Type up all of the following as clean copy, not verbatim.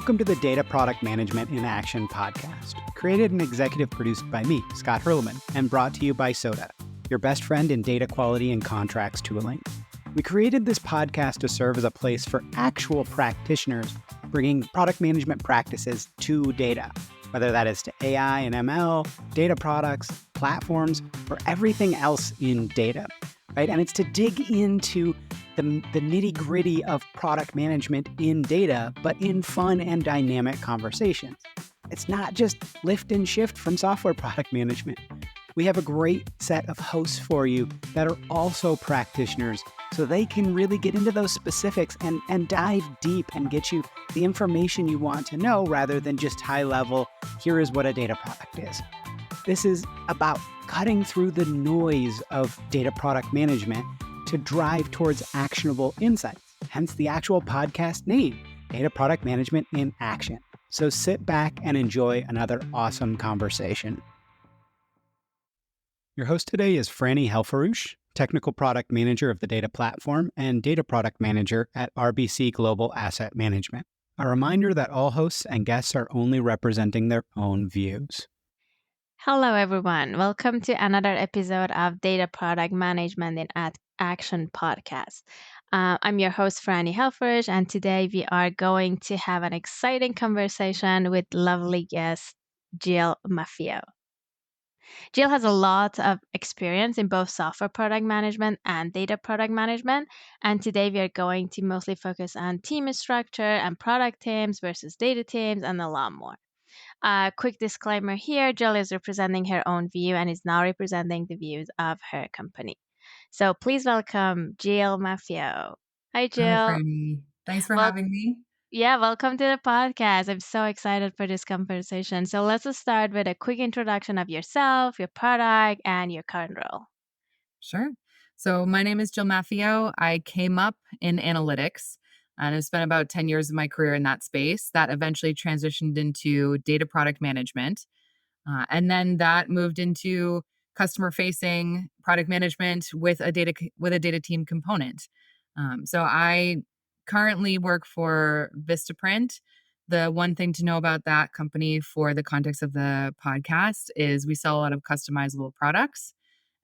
Welcome to the Data Product Management in Action podcast, created and executive produced by me, Scott Hurlman, and brought to you by Soda, your best friend in data quality and contracts tooling. We created this podcast to serve as a place for actual practitioners bringing product management practices to data, whether that is to AI and ML, data products, platforms, or everything else in data, right? And it's to dig into the nitty-gritty of product management in data, but in fun and dynamic conversations. It's not just lift and shift from software product management. We have a great set of hosts for you that are also practitioners, so they can really get into those specifics and dive deep and get you the information you want to know rather than just high level, here is what a data product is. This is about cutting through the noise of data product management to drive towards actionable insights, hence the actual podcast name, Data Product Management in Action. So sit back and enjoy another awesome conversation. Your host today is Frannie Helforoush, Technical Product Manager of the Data Platform and Data Product Manager at RBC Global Asset Management. A reminder that all hosts and guests are only representing their own views. Hello, everyone. Welcome to another episode of Data Product Management in Action podcast. I'm your host, Frannie Helforoush, and today we are going to have an exciting conversation with lovely guest, Jill Maffeo. Jill has a lot of experience in both software product management and data product management, and today we are going to mostly focus on team structure and product teams versus data teams and a lot more. Quick disclaimer here, Jill is representing her own view and is not representing the views of her company. So please welcome Jill Maffeo. Hi, Jill. Hi, Frannie. Thanks for having me. Yeah, welcome to the podcast. I'm so excited for this conversation. So let's just start with a quick introduction of yourself, your product, and your current role. Sure. So my name is Jill Maffeo. I came up in analytics and I've spent about 10 years of my career in that space. That eventually transitioned into data product management. And then that moved into customer-facing product management with a data team component. So I currently work for Vista. The one thing to know about that company for the context of the podcast is we sell a lot of customizable products.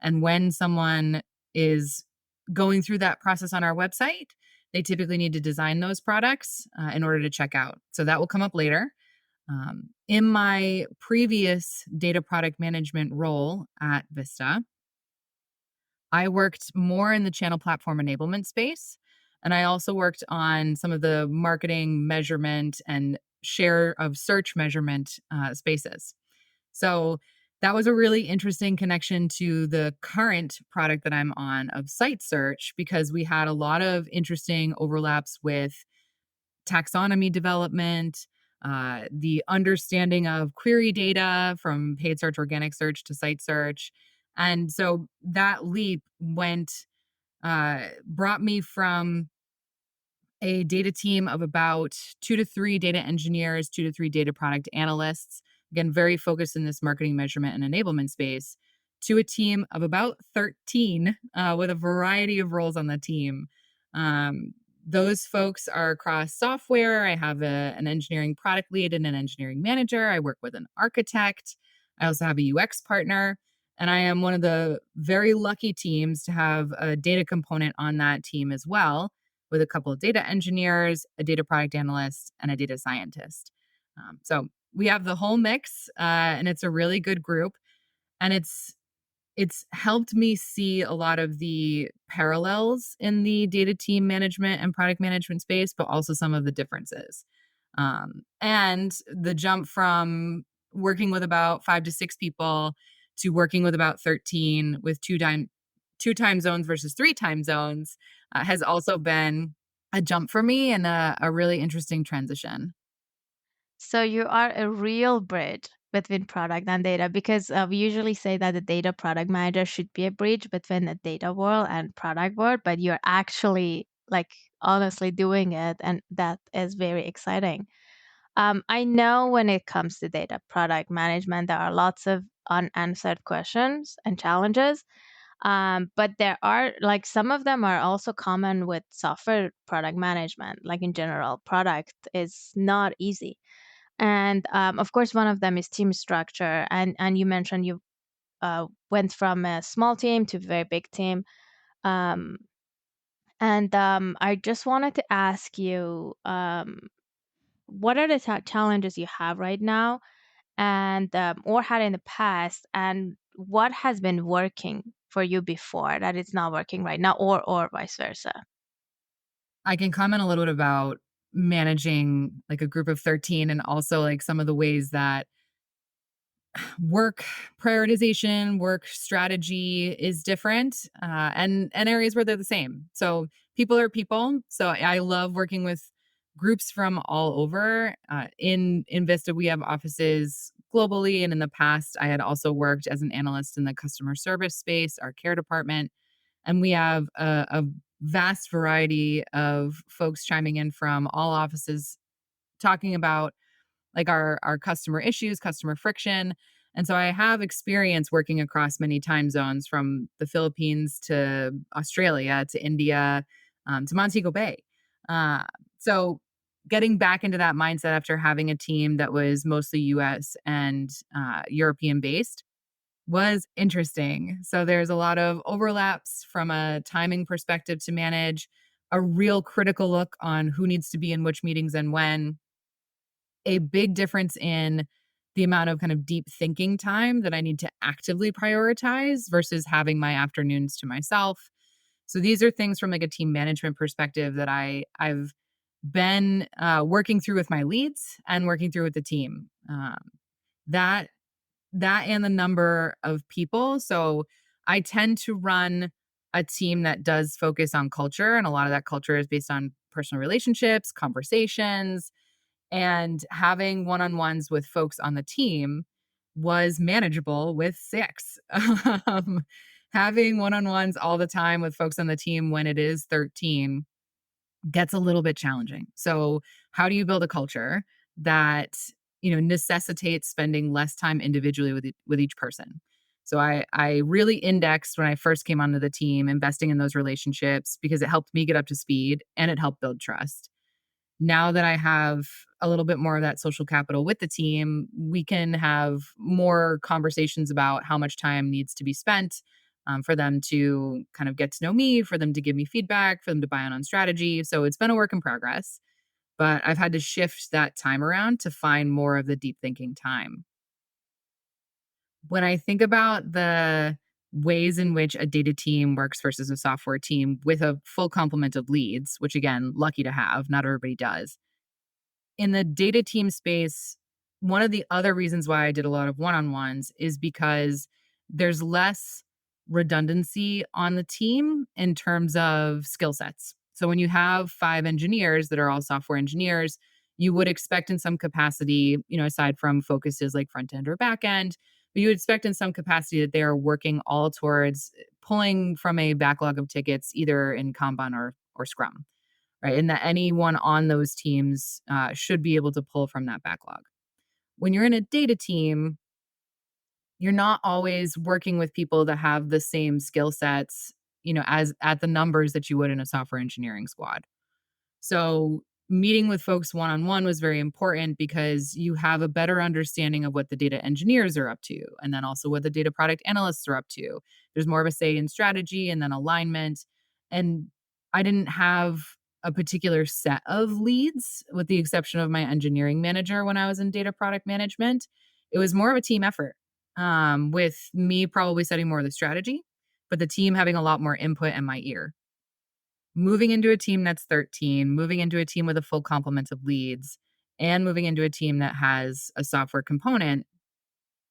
And when someone is going through that process on our website, they typically need to design those products in order to check out. So that will come up later. In my previous data product management role at Vista, I worked more in the channel platform enablement space. And I also worked on some of the marketing measurement and share of search measurement spaces. So that was a really interesting connection to the current product that I'm on of site search, because we had a lot of interesting overlaps with taxonomy development, the understanding of query data from paid search, organic search to site search. And so that leap brought me from a data team of about 2 to 3 data engineers, 2 to 3 data product analysts, again, very focused in this marketing measurement and enablement space, to a team of about 13 with a variety of roles on the team. Those folks are across software. I have an engineering product lead and an engineering manager. I work with an architect. I also have a UX partner. And I am one of the very lucky teams to have a data component on that team as well, with a couple of data engineers, a data product analyst, and a data scientist. So we have the whole mix, and it's a really good group. And it's helped me see a lot of the parallels in the data team management and product management space, but also some of the differences. And the jump from working with about 5 to 6 people to working with about 13 with two time zones versus 3 time zones has also been a jump for me and a really interesting transition. So you are a real bridge between product and data, because we usually say that the data product manager should be a bridge between the data world and product world, but you're actually honestly doing it, and that is very exciting. I know when it comes to data product management, there are lots of unanswered questions and challenges. But there are like some of them are also common with software product management. Like in general, product is not easy. And of course, one of them is team structure. And you mentioned you went from a small team to a very big team. Um, and I just wanted to ask you, what are the challenges you have right now, and or had in the past, and what has been working for you before that it's not working right now, or vice versa? I can comment a little bit about managing like a group of 13 and also like some of the ways that work prioritization, work strategy is different, and areas where they're the same. So people are people. So I love working with groups from all over. In Vista, we have offices globally, and in the past, I had also worked as an analyst in the customer service space, our care department, and we have a vast variety of folks chiming in from all offices talking about like our customer issues, customer friction. And so I have experience working across many time zones from the Philippines to Australia to India to Montego Bay. Uh, so getting back into that mindset after having a team that was mostly US and European based was interesting. So there's a lot of overlaps from a timing perspective to manage, a real critical look on who needs to be in which meetings and when, a big difference in the amount of kind of deep thinking time that I need to actively prioritize versus having my afternoons to myself. So these are things from like a team management perspective that I've been working through with my leads and working through with the team. That and the number of people. So I tend to run a team that does focus on culture, and a lot of that culture is based on personal relationships, conversations, and having one-on-ones with folks on the team was manageable with 6. Um, having one-on-ones all the time with folks on the team when it is 13 gets a little bit challenging. So, how do you build a culture that, necessitates spending less time individually with each person? So I really indexed when I first came onto the team, investing in those relationships because it helped me get up to speed and it helped build trust. Now that I have a little bit more of that social capital with the team, we can have more conversations about how much time needs to be spent for them to kind of get to know me, for them to give me feedback, for them to buy in on strategy. So it's been a work in progress, but I've had to shift that time around to find more of the deep thinking time. When I think about the ways in which a data team works versus a software team with a full complement of leads, which again, lucky to have, not everybody does, in the data team space, one of the other reasons why I did a lot of one-on-ones is because there's less redundancy on the team in terms of skill sets. So when you have 5 engineers that are all software engineers, you would expect in some capacity, aside from focuses like front end or back end, but you would expect in some capacity that they are working all towards pulling from a backlog of tickets, either in Kanban or Scrum, right? And that anyone on those teams should be able to pull from that backlog. When you're in a data team, you're not always working with people that have the same skill sets, as at the numbers that you would in a software engineering squad. So meeting with folks one-on-one was very important because you have a better understanding of what the data engineers are up to, and then also what the data product analysts are up to. There's more of a say in strategy and then alignment. And I didn't have a particular set of leads, with the exception of my engineering manager when I was in data product management. It was more of a team effort, with me probably setting more of the strategy, but the team having a lot more input in my ear. Moving into a team that's 13, moving into a team with a full complement of leads, and moving into a team that has a software component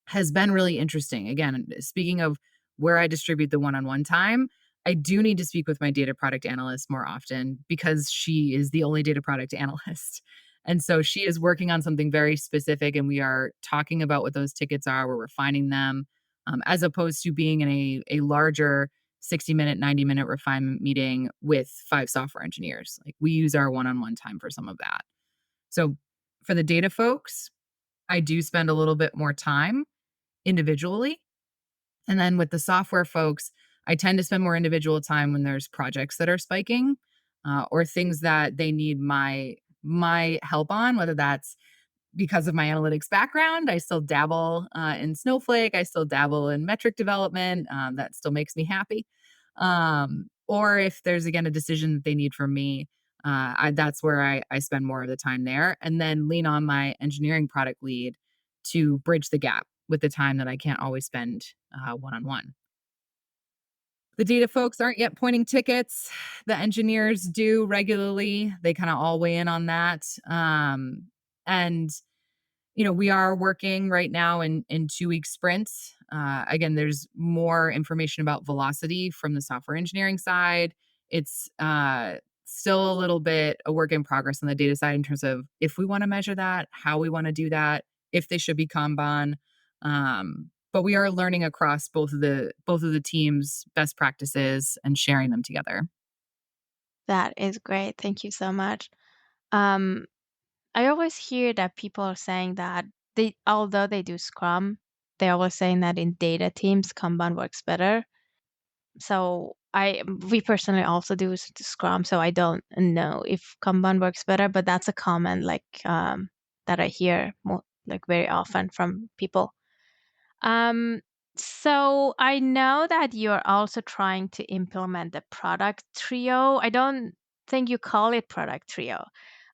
has been really interesting. Again, speaking of where I distribute the one-on-one time, I do need to speak with my data product analyst more often because she is the only data product analyst. And so she is working on something very specific, and we are talking about what those tickets are, we're refining them, as opposed to being in a larger 60-minute, 90-minute refinement meeting with 5 software engineers. Like, we use our one-on-one time for some of that. So for the data folks, I do spend a little bit more time individually. And then with the software folks, I tend to spend more individual time when there's projects that are spiking or things that they need my help on, whether that's because of my analytics background. I still dabble in Snowflake. I still dabble in metric development. That still makes me happy. Or if there's, again, a decision that they need from me, that's where I spend more of the time there, and then lean on my engineering product lead to bridge the gap with the time that I can't always spend one-on-one. The data folks aren't yet pointing tickets. The engineers do regularly. They kind of all weigh in on that. And we are working right now in 2-week sprints. Again, there's more information about velocity from the software engineering side. It's still a little bit a work in progress on the data side in terms of if we want to measure that, how we want to do that, if they should be Kanban. But we are learning across both of the teams' best practices and sharing them together. That is great. Thank you so much. Um, I always hear that people are saying that although they do Scrum, they're always saying that in data teams, Kanban works better. So we personally also do Scrum, so I don't know if Kanban works better, but that's a comment that I hear very often from people. Um, so I know that you're also trying to implement the product trio. I don't think you call it product trio.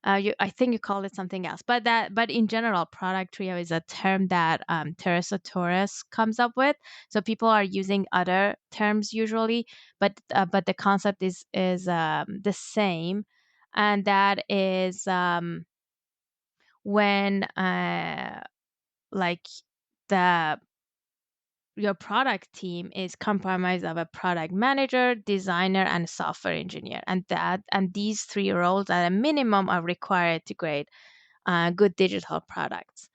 I think you call it something else. But in general, product trio is a term that Teresa Torres comes up with. So people are using other terms usually, but the concept is the same, and that is when like the your product team is comprised of a product manager, designer, and software engineer, and these three roles at a minimum are required to create good digital products.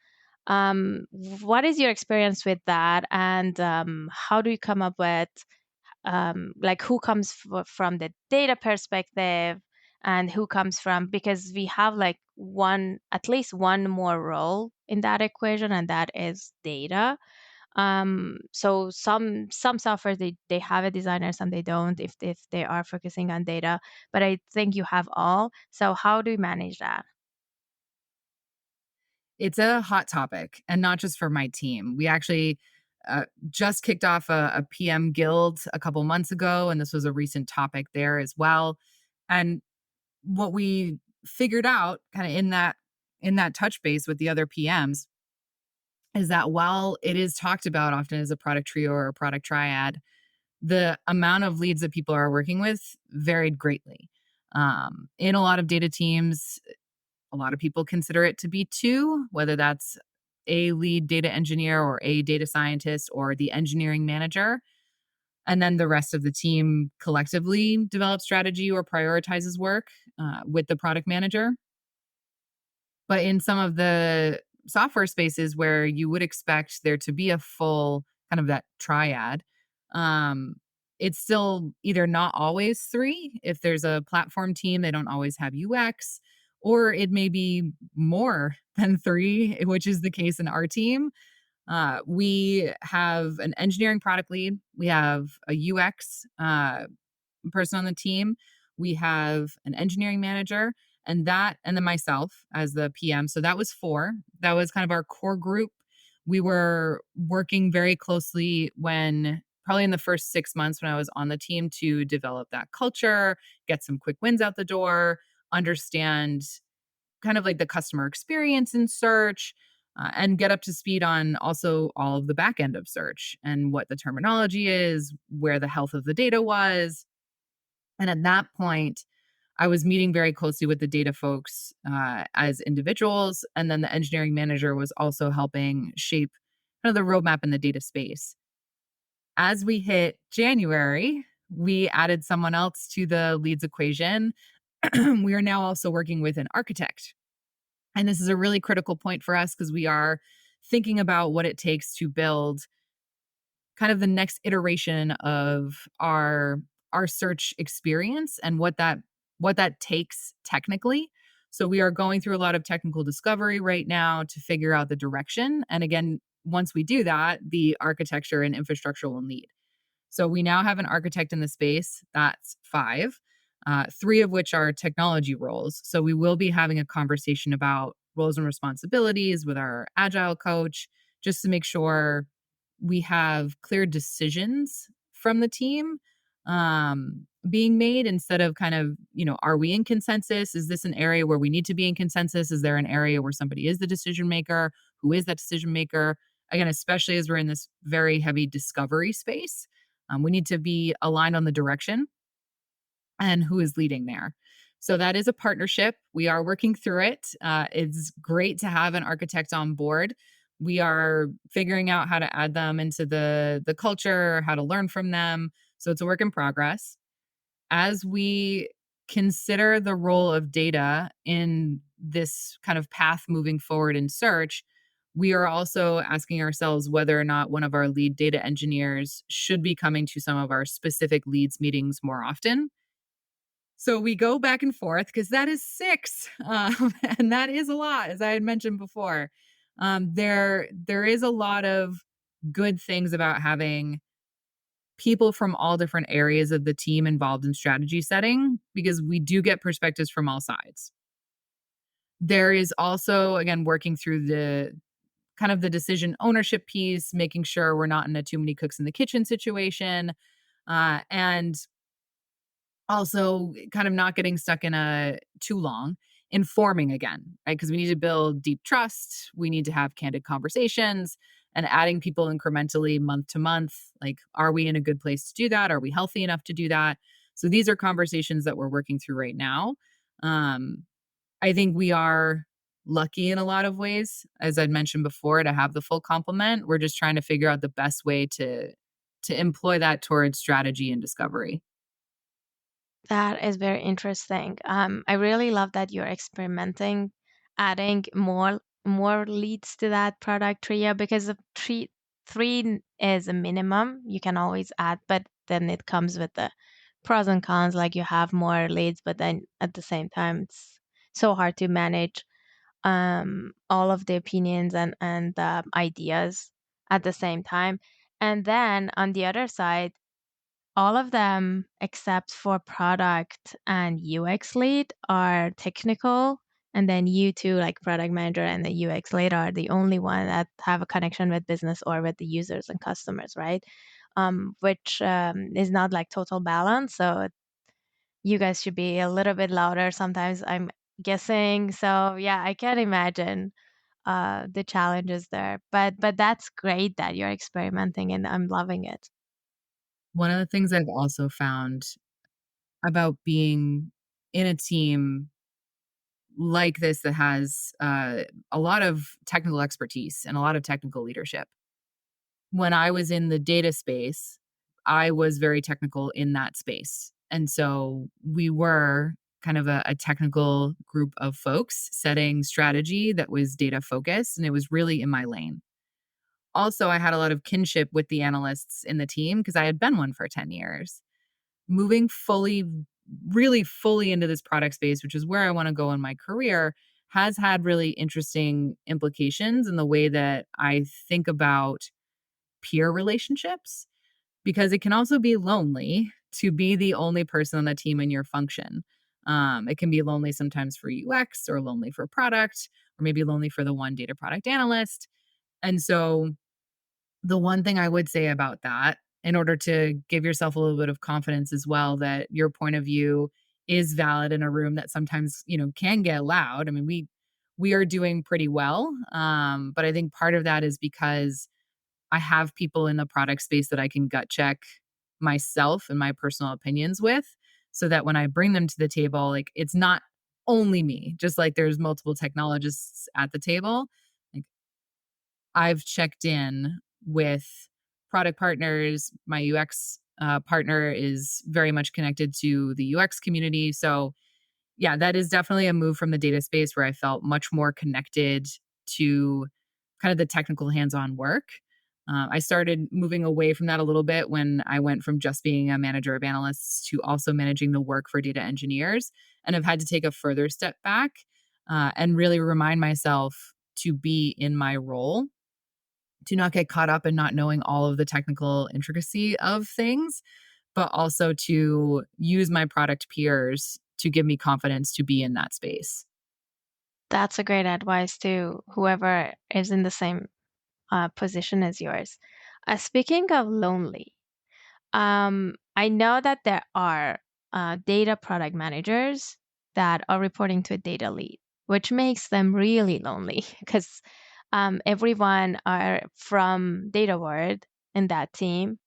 What is your experience with that, and how do you come up with who comes from the data perspective, and who comes from, because we have at least one more role in that equation, and that is data. So some software they have a designer, some they don't, if they are focusing on data, but I think you have all. So how do you manage that? It's a hot topic, and not just for my team. We actually just kicked off a PM guild a couple months ago, and this was a recent topic there as well. And what we figured out kind of in that touch base with the other PMs is that while it is talked about often as a product trio or a product triad, the amount of leads that people are working with varied greatly. In a lot of data teams, a lot of people consider it to be two, whether that's a lead data engineer or a data scientist or the engineering manager. And then the rest of the team collectively develops strategy or prioritizes work with the product manager. But in some of the software spaces where you would expect there to be a full kind of that triad, um, it's still either not always three. If there's a platform team, they don't always have UX, or it may be more than three, which is the case in our team. We have an engineering product lead, we have a UX person on the team, we have an engineering manager, and then myself as the PM. So that was four. That was kind of our core group. We were working very closely probably in the first 6 months when I was on the team, to develop that culture, get some quick wins out the door, understand kind of like the customer experience in search, and get up to speed on also all of the back end of search and what the terminology is, where the health of the data was. And at that point, I was meeting very closely with the data folks as individuals. And then the engineering manager was also helping shape kind of the roadmap in the data space. As we hit January, we added someone else to the leads equation. We are now also working with an architect. And this is a really critical point for us because we are thinking about what it takes to build kind of the next iteration of our search experience and what that takes technically. So we are going through a lot of technical discovery right now to figure out the direction. And again, once we do that, the architecture and infrastructure will need. So we now have an architect in the space. That's 5, 3 of which are technology roles. So we will be having a conversation about roles and responsibilities with our agile coach, just to make sure we have clear decisions from the team being made, instead of kind of, are we in consensus? Is this an area where we need to be in consensus? Is there an area where somebody is the decision maker? Who is that decision maker? Again, especially as we're in this very heavy discovery space, we need to be aligned on the direction and who is leading there. So that is a partnership. We are working through it. It's great to have an architect on board. We are figuring out how to add them into the culture, how to learn from them. So it's a work in progress. As we consider the role of data in this kind of path moving forward in search, we are also asking ourselves whether or not one of our lead data engineers should be coming to some of our specific leads meetings more often. So we go back and forth because that is 6, and that is a lot, as I had mentioned before. There is a lot of good things about having people from all different areas of the team involved in strategy setting, because we do get perspectives from all sides. There is also, again, working through the kind of the decision ownership piece, making sure we're not in a too many cooks in the kitchen situation, and also kind of not getting stuck in a too long informing again, right? Because we need to build deep trust. We need to have candid conversations, and adding people incrementally month to month. Like, are we in a good place to do that? Are we healthy enough to do that? So these are conversations that we're working through right now. Um, I think we are lucky in a lot of ways, as I'd mentioned before, to have the full complement. We're just trying to figure out the best way to employ that towards strategy and discovery. That is very interesting. I really love that you're experimenting, adding more leads to that product trio, because the three is a minimum. You can always add, but then it comes with the pros and cons. Like, you have more leads, but then at the same time, it's so hard to manage all of the opinions and ideas at the same time. And then on the other side, all of them except for product and UX lead are technical. And then you two, like product manager and the UX lead, are the only one that have a connection with business or with the users and customers, right? Which is not like total balance. So you guys should be a little bit louder sometimes, I'm guessing. So yeah, I can imagine the challenges there. But that's great that you're experimenting, and I'm loving it. One of the things I've also found about being in a team like this that has a lot of technical expertise and a lot of technical leadership. When I was in the data space, I was very technical in that space. And so we were kind of a technical group of folks setting strategy that was data focused, and it was really in my lane. Also, I had a lot of kinship with the analysts in the team because I had been one for 10 years. Moving really fully into this product space, which is where I want to go in my career, has had really interesting implications in the way that I think about peer relationships, because it can also be lonely to be the only person on the team in your function. It can be lonely sometimes for UX, or lonely for product, or maybe lonely for the one data product analyst. And so the one thing I would say about that, in order to give yourself a little bit of confidence as well, that your point of view is valid in a room that sometimes, can get loud. I mean, we are doing pretty well. But I think part of that is because I have people in the product space that I can gut check myself and my personal opinions with, so that when I bring them to the table, like, it's not only me, just like there's multiple technologists at the table. Like, I've checked in with product partners. My UX partner is very much connected to the UX community. So, yeah, that is definitely a move from the data space where I felt much more connected to kind of the technical hands on work. I started moving away from that a little bit when I went from just being a manager of analysts to also managing the work for data engineers, and have had to take a further step back and really remind myself to be in my role, to not get caught up in not knowing all of the technical intricacy of things, but also to use my product peers to give me confidence to be in that space. That's a great advice to whoever is in the same position as yours. Speaking of lonely, I know that there are data product managers that are reporting to a data lead, which makes them really lonely because everyone are from data world in that team,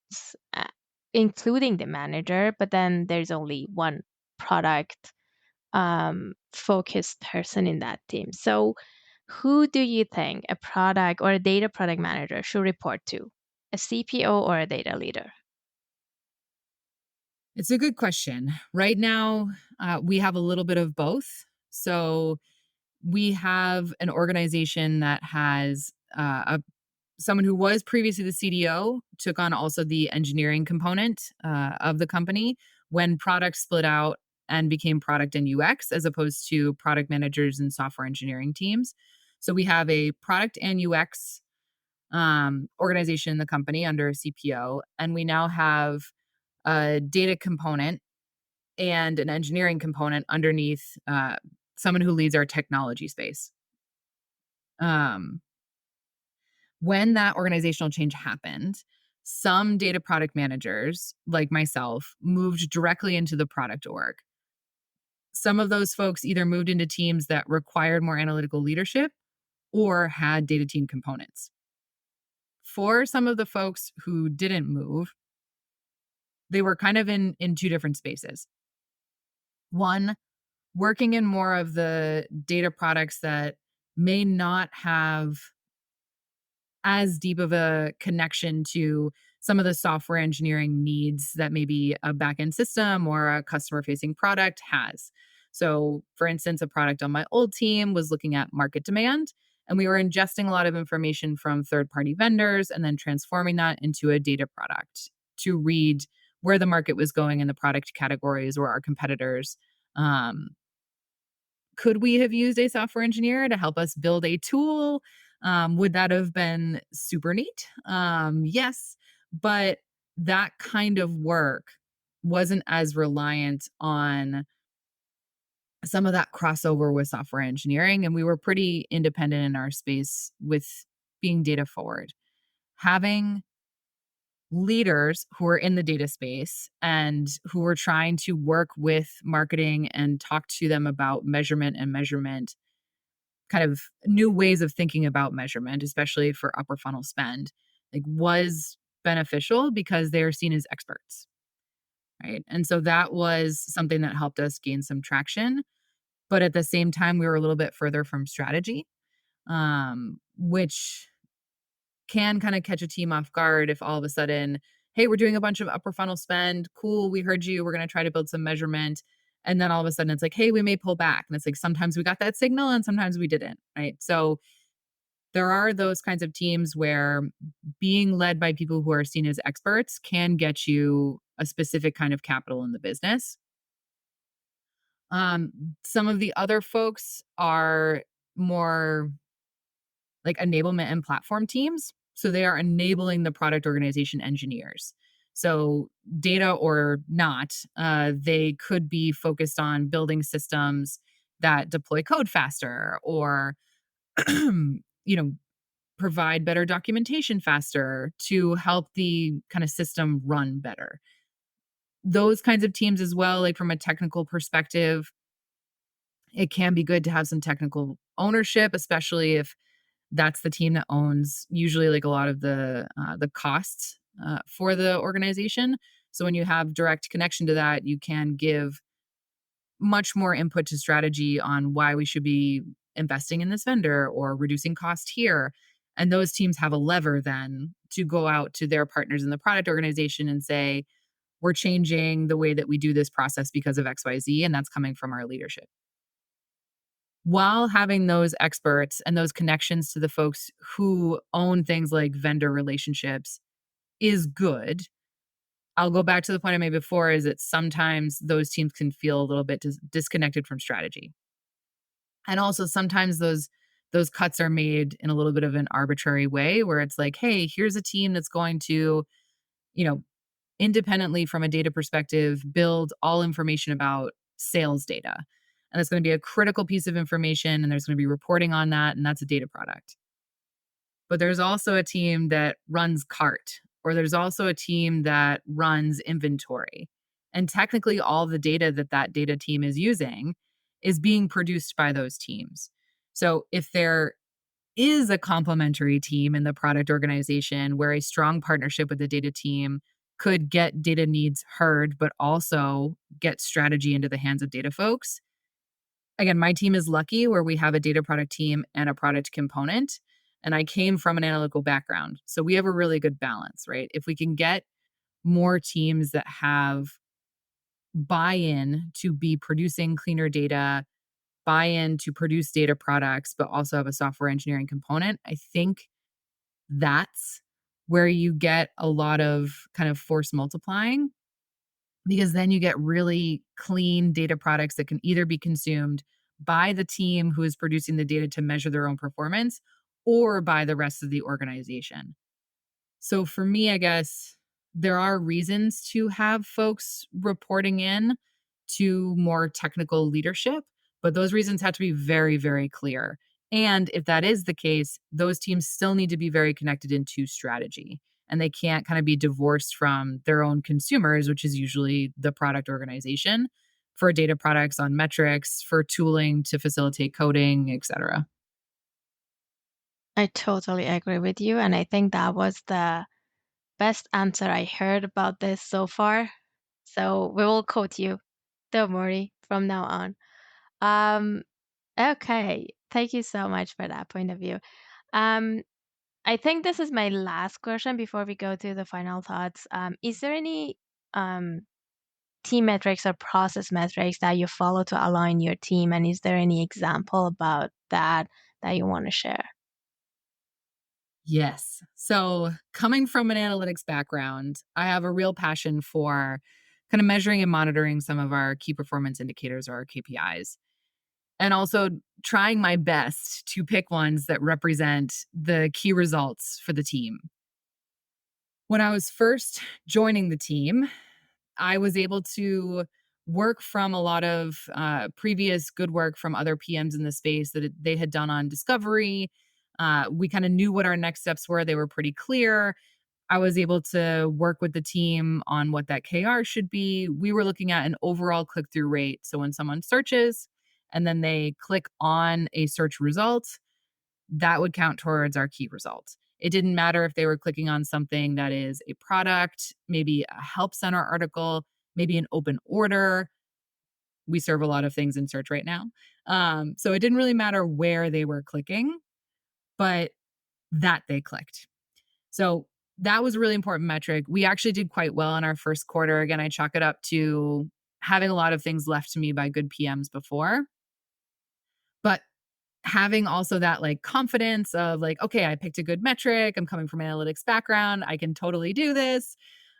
including the manager, but then there's only one product focused person in that team. So who do you think a product or a data product manager should report to? A CPO or a data leader? It's a good question. Right now, we have a little bit of both. So we have an organization that has someone who was previously the CDO took on also the engineering component of the company when product split out and became product and UX as opposed to product managers and software engineering teams. So we have a product and UX organization in the company under a CPO, and we now have a data component and an engineering component underneath someone who leads our technology space. Um, when that organizational change happened, some data product managers, like myself, moved directly into the product org. Some of those folks either moved into teams that required more analytical leadership or had data team components. For some of the folks who didn't move, they were kind of in two different spaces. One, working in more of the data products that may not have as deep of a connection to some of the software engineering needs that maybe a backend system or a customer facing product has. So, for instance, a product on my old team was looking at market demand, and we were ingesting a lot of information from third party vendors and then transforming that into a data product to read where the market was going in the product categories or our competitors. Um, could we have used a software engineer to help us build a tool? Would that have been super neat? Yes, but that kind of work wasn't as reliant on some of that crossover with software engineering, and we were pretty independent in our space with being data forward. Having leaders who are in the data space and who are trying to work with marketing and talk to them about measurement, kind of new ways of thinking about measurement, especially for upper funnel spend, like was beneficial because they're seen as experts, right? And so that was something that helped us gain some traction. But at the same time, we were a little bit further from strategy, which can kind of catch a team off guard if all of a sudden, hey, we're doing a bunch of upper funnel spend. Cool. We heard you. We're going to try to build some measurement. And then all of a sudden it's like, hey, we may pull back. And it's like sometimes we got that signal and sometimes we didn't. Right. So there are those kinds of teams where being led by people who are seen as experts can get you a specific kind of capital in the business. Some of the other folks are more like enablement and platform teams. So they are enabling the product organization engineers. So data or not, they could be focused on building systems that deploy code faster or, provide better documentation faster to help the kind of system run better. Those kinds of teams as well, like from a technical perspective, it can be good to have some technical ownership, especially if that's the team that owns usually like a lot of the costs for the organization. So when you have direct connection to that, you can give much more input to strategy on why we should be investing in this vendor or reducing cost here. And those teams have a lever then to go out to their partners in the product organization and say, we're changing the way that we do this process because of XYZ, and that's coming from our leadership. While having those experts and those connections to the folks who own things like vendor relationships is good, I'll go back to the point I made before is that sometimes those teams can feel a little bit disconnected from strategy. And also sometimes those those cuts are made in a little bit of an arbitrary way where it's like, hey, here's a team that's going to, you know, independently from a data perspective, build all information about sales data. And it's going to be a critical piece of information, and there's going to be reporting on that, and that's a data product. But there's also a team that runs cart, or there's also a team that runs inventory. And technically, all the data that that data team is using is being produced by those teams. So if there is a complementary team in the product organization where a strong partnership with the data team could get data needs heard, but also get strategy into the hands of data folks. Again, my team is lucky where we have a data product team and a product component. And I came from an analytical background. So we have a really good balance, right? If we can get more teams that have buy in to be producing cleaner data, buy in to produce data products, but also have a software engineering component, I think that's where you get a lot of kind of force multiplying, because then you get really clean data products that can either be consumed by the team who is producing the data to measure their own performance or by the rest of the organization. So for me, I guess there are reasons to have folks reporting in to more technical leadership, but those reasons have to be very, very clear. And if that is the case, those teams still need to be very connected into strategy. And they can't kind of be divorced from their own consumers, which is usually the product organization, for data products on metrics, for tooling to facilitate coding, et cetera. I totally agree with you. And I think that was the best answer I heard about this so far. So we will quote you. Don't worry from now on. Um, okay. Thank you so much for that point of view. Um, I think this is my last question before we go to the final thoughts. Is there any um, team metrics or process metrics that you follow to align your team? And is there any example about that that you want to share? Yes. So, coming from an analytics background, I have a real passion for kind of measuring and monitoring some of our key performance indicators or our KPIs, and also trying my best to pick ones that represent the key results for the team. When I was first joining the team, I was able to work from a lot of previous good work from other PMs in the space that they had done on discovery. We kind of knew what our next steps were, they were pretty clear. I was able to work with the team on what that KR should be. We were looking at an overall click through rate. So when someone searches and then they click on a search result, that would count towards our key result. It didn't matter if they were clicking on something that is a product, maybe a help center article, maybe an open order. We serve a lot of things in search right now. So it didn't really matter where they were clicking, but that they clicked. So that was a really important metric. We actually did quite well in our first quarter. Again, I chalk it up to having a lot of things left to me by good PMs before. But having also that like confidence of like, okay, I picked a good metric. I'm coming from an analytics background. I can totally do this.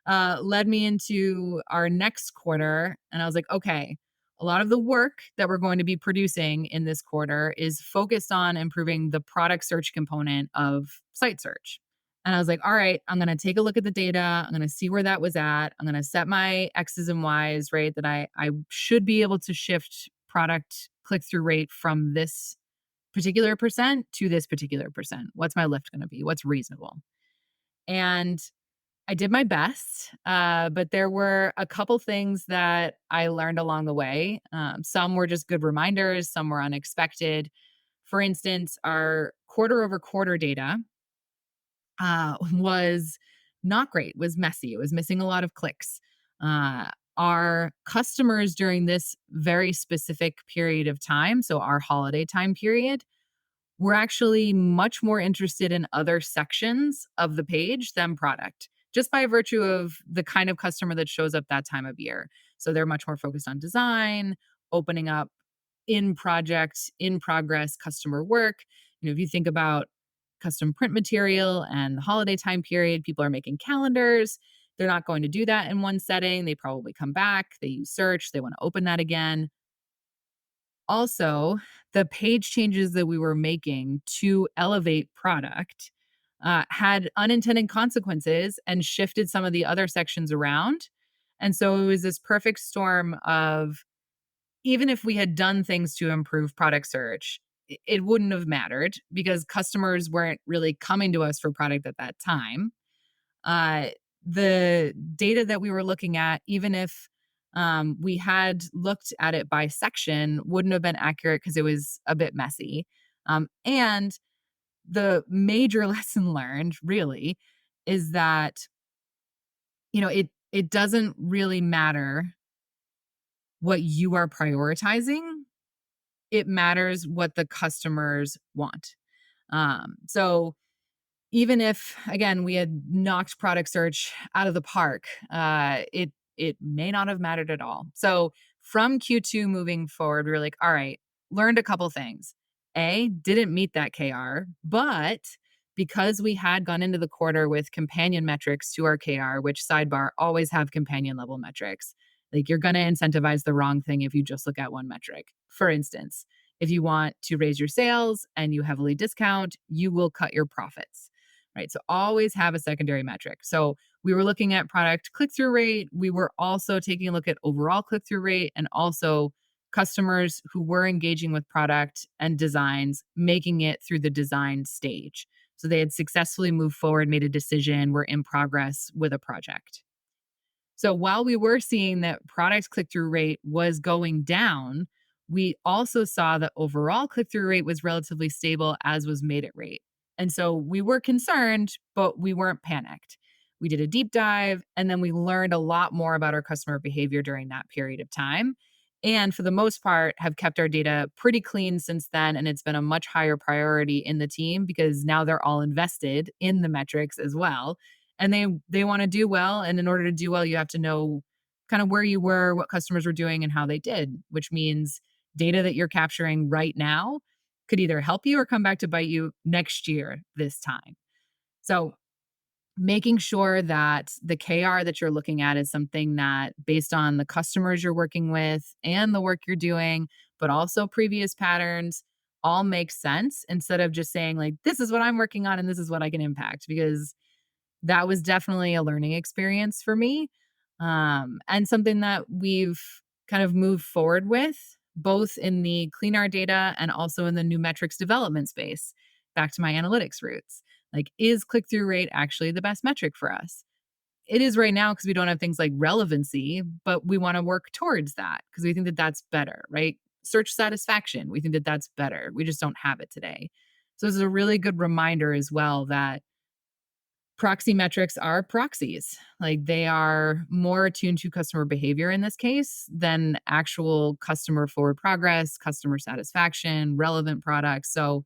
Led me into our next quarter. And I was like, okay, a lot of the work that we're going to be producing in this quarter is focused on improving the product search component of site search. And I was like, all right, I'm going to take a look at the data. I'm going to see where that was at. I'm going to set my X's and Y's, right? That I should be able to shift product click through rate from this particular percent to this particular percent. What's my lift going to be? What's reasonable? And I did my best, but there were a couple things that I learned along the way. Some were just good reminders, some were unexpected. For instance, our quarter over quarter data was not great, was messy. It was missing a lot of clicks. Our customers during this very specific period of time, so our holiday time period, were actually much more interested in other sections of the page than product, just by virtue of the kind of customer that shows up that time of year. So they're much more focused on design, opening up in project, in progress customer work. If you think about custom print material and the holiday time period, people are making calendars. They're not going to do that in one setting. They probably come back, they use search, they want to open that again. Also, the page changes that we were making to elevate product had unintended consequences and shifted some of the other sections around. And so it was this perfect storm of, even if we had done things to improve product search, it wouldn't have mattered because customers weren't really coming to us for product at that time. Uh, the data that we were looking at, even if we had looked at it by section, wouldn't have been accurate because it was a bit messy. And the major lesson learned really is that, it doesn't really matter what you are prioritizing. It matters what the customers want. So even if, again, we had knocked product search out of the park, it may not have mattered at all. So from Q2 moving forward, we were like, all right, learned a couple things. Didn't meet that KR, but because we had gone into the quarter with companion metrics to our KR, which sidebar always have companion level metrics. Like, you're going to incentivize the wrong thing if you just look at one metric. For instance, if you want to raise your sales and you heavily discount, you will cut your profits, right? So always have a secondary metric. So we were looking at product click-through rate. We were also taking a look at overall click-through rate and also customers who were engaging with product and designs, making it through the design stage. So they had successfully moved forward, made a decision, were in progress with a project. So while we were seeing that product click-through rate was going down, we also saw that overall click-through rate was relatively stable, as was made it rate. And so we were concerned, but we weren't panicked. We did a deep dive, and then we learned a lot more about our customer behavior during that period of time. And for the most part, have kept our data pretty clean since then. And it's been a much higher priority in the team because now they're all invested in the metrics as well. And they want to do well. And in order to do well, you have to know kind of where you were, what customers were doing, and how they did, which means data that you're capturing right now could either help you or come back to bite you next year this time. So making sure that the KR that you're looking at is something that, based on the customers you're working with and the work you're doing, but also previous patterns, all makes sense, instead of just saying, like, this is what I'm working on and this is what I can impact, because that was definitely a learning experience for me, and something that we've kind of moved forward with, both in the clean our data and also in the new metrics development space. Back to my analytics roots. Like, is click-through rate actually the best metric for us? It is right now because we don't have things like relevancy, but we want to work towards that because we think that that's better, right? Search satisfaction, we think that that's better. We just don't have it today. So this is a really good reminder as well that proxy metrics are proxies. Like, they are more attuned to customer behavior in this case than actual customer forward progress, customer satisfaction, relevant products. So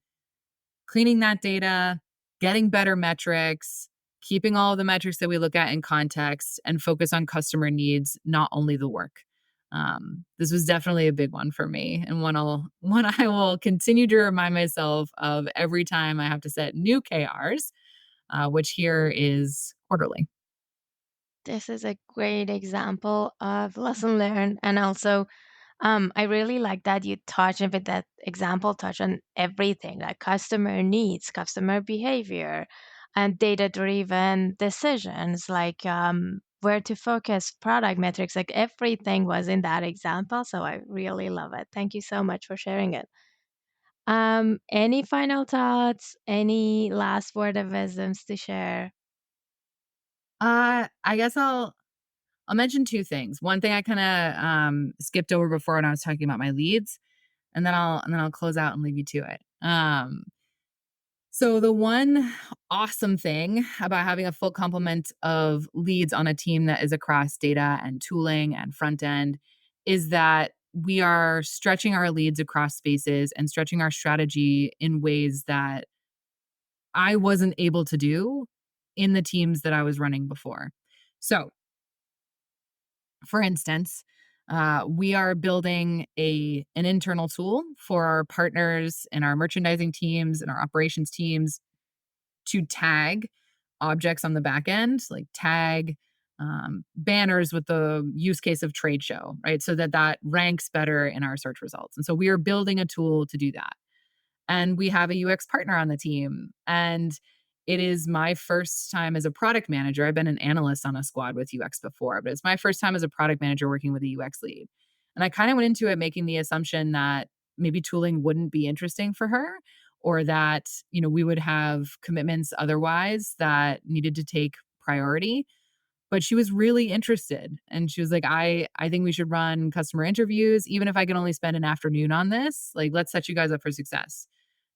cleaning that data, getting better metrics, keeping all of the metrics that we look at in context, and focus on customer needs, not only the work. This was definitely a big one for me, and one I will continue to remind myself of every time I have to set new KRs, which here is quarterly. This is a great example of lesson learned. And also, I really like that you touch on with that example, touch on everything like customer needs, customer behavior, and data driven decisions, like where to focus, product metrics, like everything was in that example. So I really love it. Thank you so much for sharing it. Any final thoughts? Any last word of wisdoms to share? I guess I'll mention two things. One thing I kind of skipped over before when I was talking about my leads, and then I'll close out and leave you to it. So the one awesome thing about having a full complement of leads on a team that is across data and tooling and front end is that we are stretching our leads across spaces and stretching our strategy in ways that I wasn't able to do in the teams that I was running before. So, for instance, we are building an internal tool for our partners and our merchandising teams and our operations teams to tag objects on the back end, like tag banners with the use case of trade show, right? So that ranks better in our search results. And so we are building a tool to do that. And we have a UX partner on the team. And it is my first time as a product manager. I've been an analyst on a squad with UX before, but it's my first time as a product manager working with a UX lead. And I kind of went into it making the assumption that maybe tooling wouldn't be interesting for her, or that, we would have commitments otherwise that needed to take priority. But she was really interested. And she was like, I think we should run customer interviews, even if I can only spend an afternoon on this. Like, let's set you guys up for success.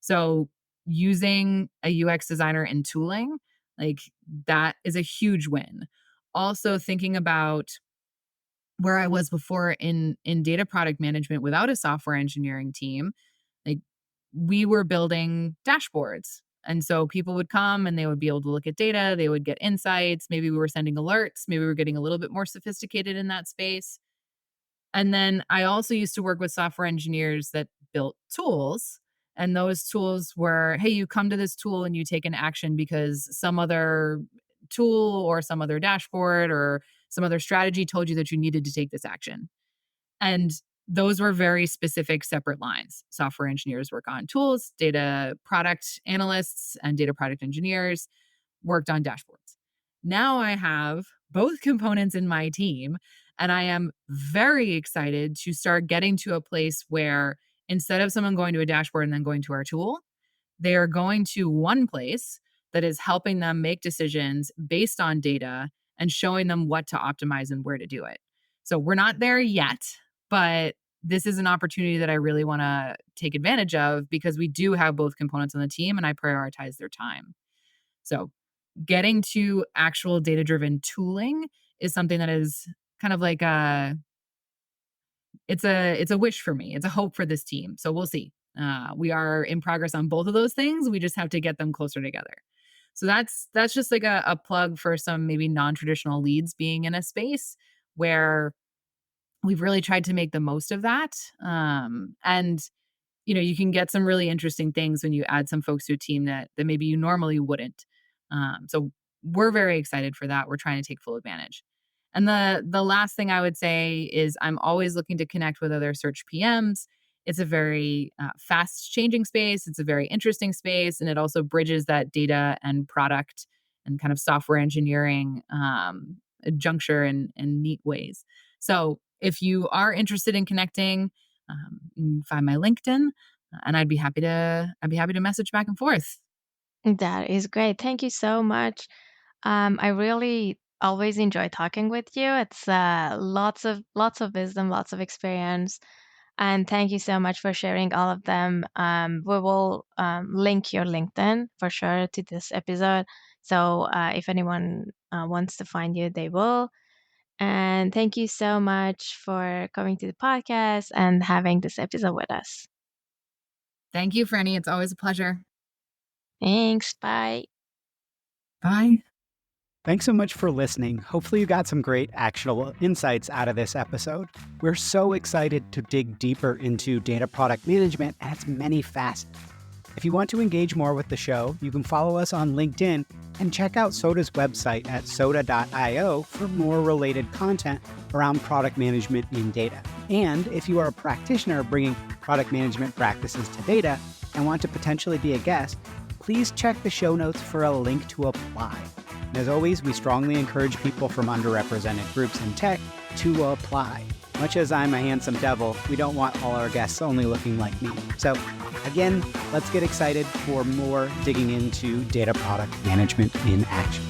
So using a UX designer and tooling, like, that is a huge win. Also thinking about where I was before in data product management without a software engineering team, like, we were building dashboards. And so people would come and they would be able to look at data, they would get insights, maybe we were sending alerts, maybe we were getting a little bit more sophisticated in that space. And then I also used to work with software engineers that built tools. And those tools were, hey, you come to this tool and you take an action because some other tool or some other dashboard or some other strategy told you that you needed to take this action. And those were very specific separate lines. Software engineers work on tools, data product analysts and data product engineers worked on dashboards. Now I have both components in my team, and I am very excited to start getting to a place where instead of someone going to a dashboard and then going to our tool, they are going to one place that is helping them make decisions based on data and showing them what to optimize and where to do it. So we're not there yet, but this is an opportunity that I really want to take advantage of because we do have both components on the team and I prioritize their time. So getting to actual data-driven tooling is something that is kind of like it's a wish for me. It's a hope for this team. So we'll see. We are in progress on both of those things. We just have to get them closer together. So that's just like a plug for some maybe non-traditional leads being in a space where we've really tried to make the most of that. And, you can get some really interesting things when you add some folks to a team that maybe you normally wouldn't. So we're very excited for that. We're trying to take full advantage. And the last thing I would say is I'm always looking to connect with other search PMs. It's a very fast changing space. It's a very interesting space. And it also bridges that data and product and kind of software engineering juncture in neat ways. So if you are interested in connecting, you can find my LinkedIn, and I'd be happy to message back and forth. That is great. Thank you so much. I really always enjoy talking with you. It's lots of wisdom, lots of experience, and thank you so much for sharing all of them. We will link your LinkedIn for sure to this episode. So if anyone wants to find you, they will. And thank you so much for coming to the podcast and having this episode with us. Thank you, Frannie. It's always a pleasure. Thanks. Bye. Bye. Thanks so much for listening. Hopefully you got some great actionable insights out of this episode. We're so excited to dig deeper into data product management and its many facets. If you want to engage more with the show, you can follow us on LinkedIn and check out Soda's website at soda.io for more related content around product management in data. And if you are a practitioner bringing product management practices to data and want to potentially be a guest, please check the show notes for a link to apply. And as always, we strongly encourage people from underrepresented groups in tech to apply. Much as I'm a handsome devil, we don't want all our guests only looking like me. So again, let's get excited for more digging into data product management in action.